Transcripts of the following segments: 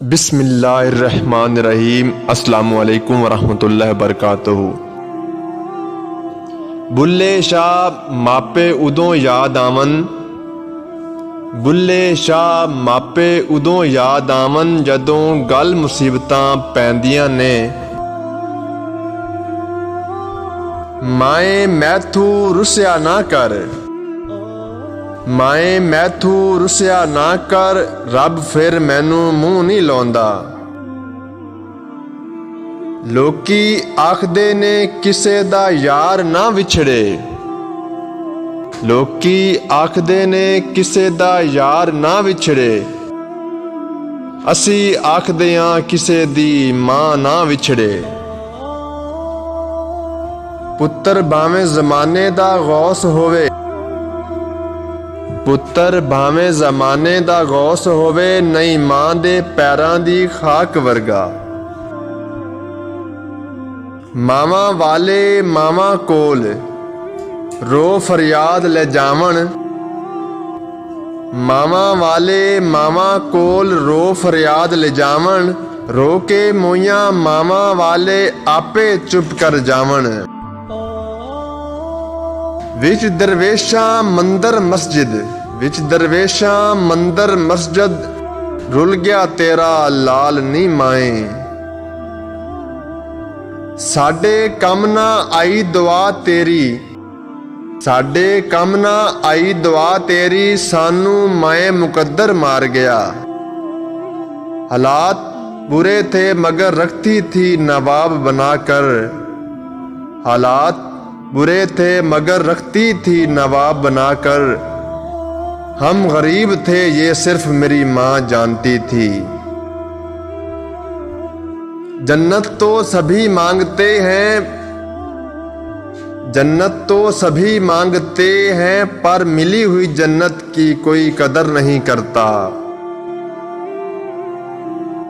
बिस्मिल्लाहिर्रहमानिर्रहीम। अस्सलामुअलैकुम वरहमतुल्लाहि वबरकातुहू। बुल्ले शाह मापे उदों याद आवन, बुल्ले शाह मापे उदों याद आवन जदों गल मुसीबतां पैंदियां ने। माए मैथू रुसिया ना कर, माए मैथू रुसिया ना कर, रब फिर मैनू मूँह नहीं लाउंदा। लोकी आखदे ने किसे दा यार ना विछड़े, लोकी आखदे ने किसे दा यार ना विछड़े, असी आखदे हां किसे दी मां ना विछड़े। पुत्तर भावें जमाने दा गौस होवे, पुत्तर भावें जमाने दा गौस होवे, नहीं मां दे पैरां दी खाक वर्गा। मावा वाले मावा कोल रो फरियाद ले जावन, मावा वाले मावा कोल रो फरियाद ले जावन, रो के मोइयां मावा वाले आपे चुप कर जावन। विच दरवेशा मंदर मस्जिद, विच दरवेशा मंदर मस्जिद, रुल गया तेरा लाल नी माए। साडे कम ना आई दुआ तेरी, साडे कम ना आई दुआ तेरी, सानू माए मुकद्दर मार गया। हालात बुरे थे मगर रखती थी नवाब बनाकर, हालात बुरे थे मगर रखती थी नवाब बनाकर। हम गरीब थे ये सिर्फ मेरी माँ जानती थी। जन्नत तो सभी मांगते हैं, जन्नत तो सभी मांगते हैं, पर मिली हुई जन्नत की कोई कदर नहीं करता।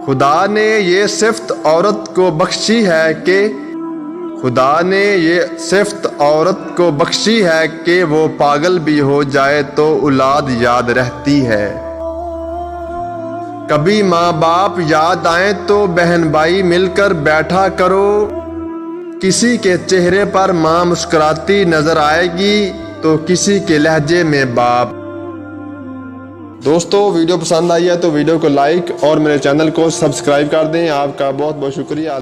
खुदा ने ये सिफ्त औरत को बख्शी है कि, खुदा ने ये सिफ्त औरत को बख्शी है कि वो पागल भी हो जाए तो औलाद याद रहती है। कभी माँ बाप याद आए तो बहन भाई मिलकर बैठा करो, किसी के चेहरे पर माँ मुस्कुराती नजर आएगी तो किसी के लहजे में बाप। दोस्तों वीडियो पसंद आई है तो वीडियो को लाइक और मेरे चैनल को सब्सक्राइब कर दें। आपका बहुत बहुत शुक्रिया।